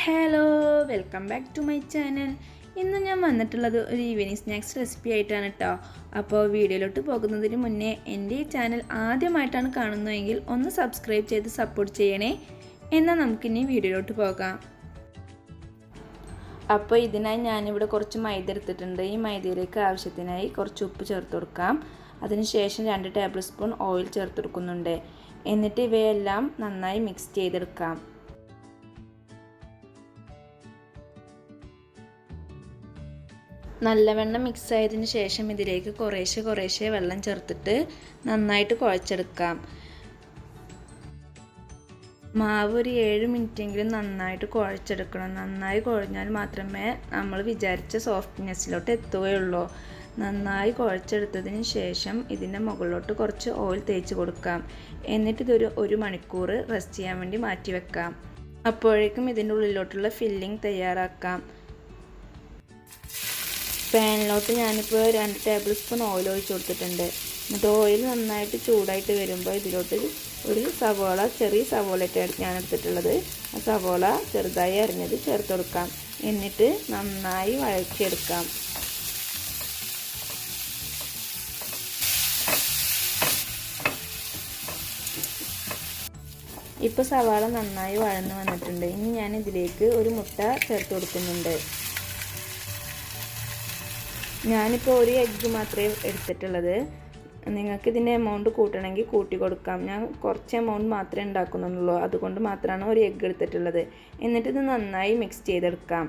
Hello, welcome back to my channel. ഇന്ന് ഞാൻ വന്നിട്ടുള്ളത് ഒരു ഈവനിങ് സ്നാക്സ് റെസിപ്പി ആയിട്ടാണ് കേട്ടോ. അപ്പോൾ വീഡിയോയിലോട്ട് പോകുന്നതിന് മുന്നേ എൻ്റെ ഈ ചാനൽ ആദ്യമായിട്ടാണ് കാണുന്നതെങ്കിൽ ഒന്ന് സബ്സ്ക്രൈബ് ചെയ്ത് സപ്പോർട്ട് ചെയ്യണേ. എന്നാൽ നമുക്കിനി വീഡിയോയിലോട്ട് പോകാം. അപ്പോൾ ഇതിനായി ഞാനിവിടെ കുറച്ച് മൈദ എടുത്തിട്ടുണ്ട്. ഈ മൈദയിലേക്ക് ആവശ്യത്തിനായി കുറച്ച് ഉപ്പ് ചേർത്ത് കൊടുക്കാം. അതിനുശേഷം 2 ടേബിൾ സ്പൂൺ ഓയിൽ ചേർത്ത് കൊടുക്കുന്നുണ്ട്. എന്നിട്ട് ഇവയെല്ലാം നന്നായി മിക്സ് ചെയ്തെടുക്കാം. നല്ലവണ്ണം മിക്സ് ആയതിന് ശേഷം ഇതിലേക്ക് കുറേശ്ശെ വെള്ളം ചേർത്തിട്ട് നന്നായിട്ട് കുഴച്ചെടുക്കാം. മാവ് ഒരു 7 മിനിറ്റെങ്കിലും നന്നായിട്ട് കുഴച്ചെടുക്കണം. നന്നായി കുഴഞ്ഞാൽ മാത്രമേ നമ്മൾ വിചാരിച്ച സോഫ്റ്റ്നെസ്സിലോട്ട് എത്തുകയുള്ളൂ. നന്നായി കുഴച്ചെടുത്തതിന് ശേഷം ഇതിൻ്റെ മുകളിലോട്ട് കുറച്ച് ഓയിൽ തേച്ച് കൊടുക്കാം. എന്നിട്ട് ഇതൊരു 1 മണിക്കൂർ റെസ്റ്റ് ചെയ്യാൻ വേണ്ടി മാറ്റി വെക്കാം. അപ്പോഴേക്കും ഇതിൻ്റെ ഉള്ളിലോട്ടുള്ള ഫില്ലിംഗ് തയ്യാറാക്കാം. പാനിലോട്ട് ഞാനിപ്പോൾ 2 ടേബിൾ സ്പൂൺ ഓയിൽ ഒഴിച്ച് കൊടുത്തിട്ടുണ്ട്. എന്നിട്ട് ഓയിൽ നന്നായിട്ട് ചൂടായിട്ട് വരുമ്പോൾ ഇതിലോട്ട് ഒരു സവോള, ചെറിയ സവോളയായിട്ട് ഞാൻ എടുത്തിട്ടുള്ളത്. ആ സവോള ചെറുതായി അരിഞ്ഞത് ചേർത്ത് കൊടുക്കാം. എന്നിട്ട് നന്നായി വഴറ്റിയെടുക്കാം. ഇപ്പോൾ സവാള നന്നായി വഴന്ന് വന്നിട്ടുണ്ട്. ഇനി ഞാൻ ഇതിലേക്ക് ഒരു മുട്ട ചേർത്ത് കൊടുക്കുന്നുണ്ട്. ഞാനിപ്പോൾ ഒരു എഗ്ഗ് മാത്രമേ എടുത്തിട്ടുള്ളത്. നിങ്ങൾക്ക് ഇതിൻ്റെ എമൗണ്ട് കൂട്ടണമെങ്കിൽ കൂട്ടി കൊടുക്കാം. ഞാൻ കുറച്ച് എമൗണ്ട് മാത്രമേ ഉണ്ടാക്കുന്നുള്ളൂ, അതുകൊണ്ട് മാത്രമാണ് ഒരു എഗ്ഗ് എടുത്തിട്ടുള്ളത്. എന്നിട്ട് ഇത് നന്നായി മിക്സ് ചെയ്തെടുക്കാം.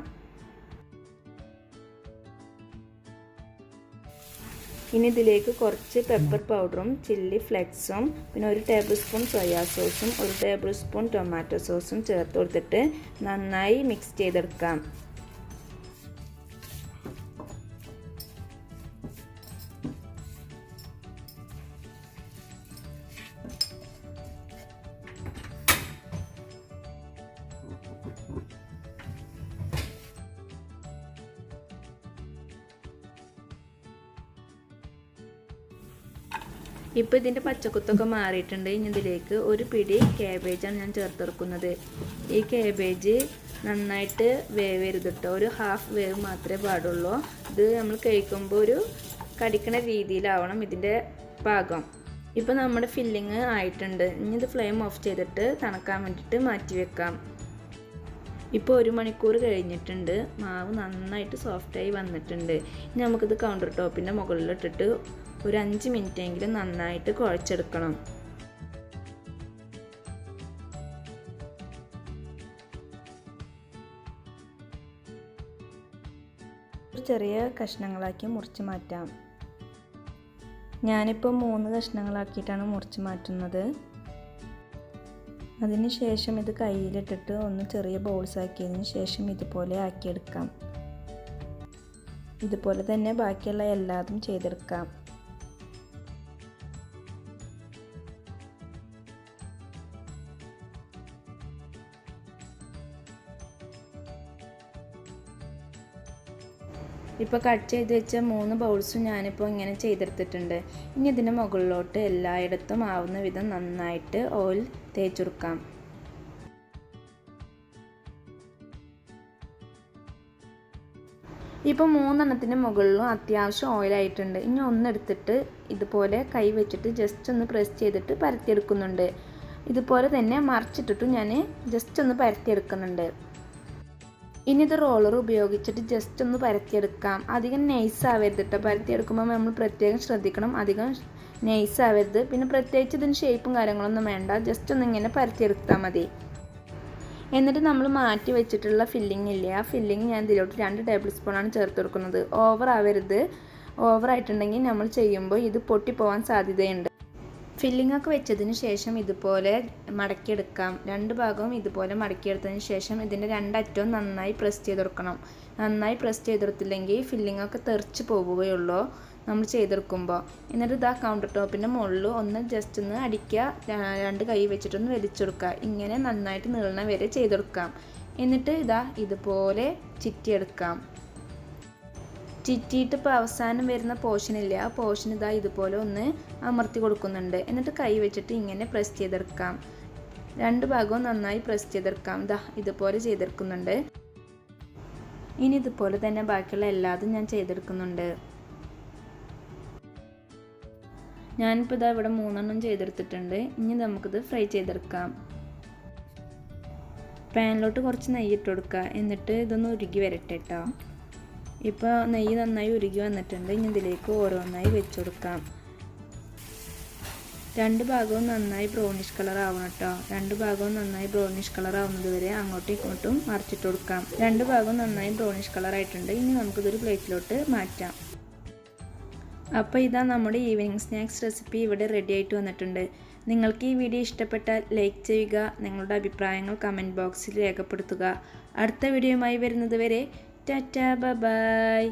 ഇനി ഇതിലേക്ക് കുറച്ച് പെപ്പർ പൗഡറും ചില്ലി ഫ്ലേക്സും പിന്നെ 1 ടേബിൾ സ്പൂൺ സോയാ സോസും 1 ടേബിൾ സ്പൂൺ ടൊമാറ്റോ സോസും ചേർത്ത് കൊടുത്തിട്ട് നന്നായി മിക്സ് ചെയ്തെടുക്കാം. ഇപ്പോൾ ഇതിൻ്റെ പച്ചക്കുത്തൊക്കെ മാറിയിട്ടുണ്ട്. ഇനി ഇതിലേക്ക് ഒരു പിടി കാബേജാണ് ഞാൻ ചേർത്തെടുക്കുന്നത്. ഈ കാബേജ് നന്നായിട്ട് വേവരുത് കേട്ടോ. ഒരു ഹാഫ് വേവ് മാത്രമേ പാടുള്ളൂ. ഇത് നമ്മൾ കഴിക്കുമ്പോൾ ഒരു കടിക്കണ രീതിയിലാവണം ഇതിൻ്റെ പാകം. ഇപ്പോൾ നമ്മുടെ ഫില്ലിങ് ആയിട്ടുണ്ട്. ഇനി ഇത് ഫ്ലെയിം ഓഫ് ചെയ്തിട്ട് തണുക്കാൻ വേണ്ടിയിട്ട് മാറ്റി വെക്കാം. ഇപ്പോൾ 1 മണിക്കൂർ കഴിഞ്ഞിട്ടുണ്ട്. മാവ് നന്നായിട്ട് സോഫ്റ്റായി വന്നിട്ടുണ്ട്. ഇനി നമുക്കിത് കൗണ്ടർ ടോപ്പിൻ്റെ മുകളിലിട്ടിട്ട് ഒരു 5 മിനിറ്റെങ്കിലും നന്നായിട്ട് കുഴച്ചെടുക്കണം. ചെറിയ കഷ്ണങ്ങളാക്കി മുറിച്ച് മാറ്റാം. ഞാനിപ്പോൾ 3 കഷ്ണങ്ങളാക്കിയിട്ടാണ് മുറിച്ച് മാറ്റുന്നത്. അതിനുശേഷം ഇത് കയ്യിലിട്ടിട്ട് ഒന്ന് ചെറിയ ബോൾസ് ആക്കിയതിന് ശേഷം ഇതുപോലെ ആക്കിയെടുക്കാം. ഇതുപോലെ തന്നെ ബാക്കിയുള്ള എല്ലാതും ചെയ്തെടുക്കാം. ഇപ്പോൾ കട്ട് ചെയ്ത് വെച്ച 3 ബൗൾസും ഞാനിപ്പോൾ ഇങ്ങനെ ചെയ്തെടുത്തിട്ടുണ്ട്. ഇനി ഇതിൻ്റെ മുകളിലോട്ട് എല്ലായിടത്തും ആവുന്ന വിധം നന്നായിട്ട് ഓയിൽ തേച്ച് കൊടുക്കാം. ഇപ്പോൾ 3 എണ്ണത്തിൻ്റെ മുകളിലും അത്യാവശ്യം ഓയിലായിട്ടുണ്ട്. ഇനി ഒന്നെടുത്തിട്ട് ഇതുപോലെ കൈ വെച്ചിട്ട് ജസ്റ്റ് ഒന്ന് പ്രസ് ചെയ്തിട്ട് പരത്തിയെടുക്കുന്നുണ്ട്. ഇതുപോലെ തന്നെ മറിച്ചിട്ടിട്ടും ഞാൻ ജസ്റ്റ് ഒന്ന് പരത്തിയെടുക്കുന്നുണ്ട്. ഇനി ഇത് റോളർ ഉപയോഗിച്ചിട്ട് ജസ്റ്റ് ഒന്ന് പരത്തിയെടുക്കാം. അധികം നൈസ് ആവരുത് കേട്ടോ. പരത്തിയെടുക്കുമ്പോൾ നമ്മൾ പ്രത്യേകം ശ്രദ്ധിക്കണം, അധികം നൈസ് ആവരുത്. പിന്നെ പ്രത്യേകിച്ച് ഇതിന് ഷേപ്പും കാര്യങ്ങളൊന്നും വേണ്ട. ജസ്റ്റ് ഒന്ന് ഇങ്ങനെ പരത്തിയെടുത്താൽ മതി. എന്നിട്ട് നമ്മൾ മാറ്റി വെച്ചിട്ടുള്ള ഫില്ലിംഗ് ഇല്ലേ, ആ ഫില്ലിംഗ് ഞാൻ ഇതിലോട്ട് 2 ടേബിൾ സ്പൂണാണ് ചേർത്ത് കൊടുക്കുന്നത്. ഓവർ ആവരുത്. ഓവറായിട്ടുണ്ടെങ്കിൽ നമ്മൾ ചെയ്യുമ്പോൾ ഇത് പൊട്ടിപ്പോവാൻ സാധ്യതയുണ്ട്. ഫില്ലിംഗ് ഒക്കെ വെച്ചതിന് ശേഷം ഇതുപോലെ മടക്കിയെടുക്കാം. 2 ഭാഗവും ഇതുപോലെ മടക്കിയെടുത്തതിന് ശേഷം ഇതിൻ്റെ 2 അറ്റവും നന്നായി പ്രസ് ചെയ്ത് കൊടുക്കണം. നന്നായി പ്രസ് ചെയ്തെടുത്തില്ലെങ്കിൽ ഫില്ലിംഗ് ഒക്കെ തെറിച്ച് പോവുകയുള്ളൂ നമ്മൾ ചെയ്തെടുക്കുമ്പോൾ. എന്നിട്ട് ഇതാ കൗണ്ടർ ടോപ്പിൻ്റെ മുകളിൽ ഒന്ന് ജസ്റ്റ് ഒന്ന് അടിക്കുക. 2 കൈ വെച്ചിട്ടൊന്ന് വലിച്ചെടുക്കുക. ഇങ്ങനെ നന്നായിട്ട് നീളണ വരെ ചെയ്തെടുക്കാം. എന്നിട്ട് ഇതാ ഇതുപോലെ ചിറ്റിയെടുക്കാം. ചിറ്റിയിട്ട് ഇപ്പോൾ അവസാനം വരുന്ന പോർഷനില്ല, ആ പോർഷൻ ഇതാ ഇതുപോലെ ഒന്ന് അമർത്തി കൊടുക്കുന്നുണ്ട്. എന്നിട്ട് കൈ വെച്ചിട്ട് ഇങ്ങനെ പ്രസ് ചെയ്തെടുക്കാം. രണ്ട് ഭാഗവും നന്നായി പ്രസ് ചെയ്തെടുക്കാം. ദാ ഇതുപോലെ ചെയ്തെടുക്കുന്നുണ്ട്. ഇനി ഇതുപോലെ തന്നെ ബാക്കിയുള്ള എല്ലാതും ഞാൻ ചെയ്തെടുക്കുന്നുണ്ട്. ഞാനിപ്പോൾ ഇതാ ഇവിടെ 3 ചെയ്തെടുത്തിട്ടുണ്ട്. ഇനി നമുക്കിത് ഫ്രൈ ചെയ്തെടുക്കാം. പാനിലോട്ട് കുറച്ച് നെയ്യ് ഇട്ട് കൊടുക്കുക. എന്നിട്ട് ഇതൊന്ന് ഉരുകി വരട്ടെ കേട്ടോ. ഇപ്പോൾ നെയ്യ് നന്നായി ഉരുകി വന്നിട്ടുണ്ട്. ഇനി ഇതിലേക്ക് ഓരോന്നായി വെച്ച് കൊടുക്കാം. രണ്ട് ഭാഗവും നന്നായി ബ്രൗണിഷ് കളർ ആവണം കേട്ടോ. രണ്ട് ഭാഗവും നന്നായി ബ്രൗണിഷ് കളർ ആവുന്നത് വരെ അങ്ങോട്ടും ഇങ്ങോട്ടും മറിച്ചിട്ട് കൊടുക്കാം. രണ്ട് ഭാഗവും നന്നായി ബ്രൗണിഷ് കളർ ആയിട്ടുണ്ട്. ഇനി നമുക്കിതൊരു പ്ലേറ്റിലോട്ട് മാറ്റാം. അപ്പോൾ ഇതാ നമ്മുടെ ഈവനിങ് സ്നാക്സ് റെസിപ്പി ഇവിടെ റെഡി ആയിട്ട് വന്നിട്ടുണ്ട്. നിങ്ങൾക്ക് ഈ വീഡിയോ ഇഷ്ടപ്പെട്ടാൽ ലൈക്ക് ചെയ്യുക. നിങ്ങളുടെ അഭിപ്രായങ്ങൾ കമൻറ്റ് ബോക്സിൽ രേഖപ്പെടുത്തുക. അടുത്ത വീഡിയോയുമായി വരുന്നത് വരെ ടാറ്റാ ബൈ.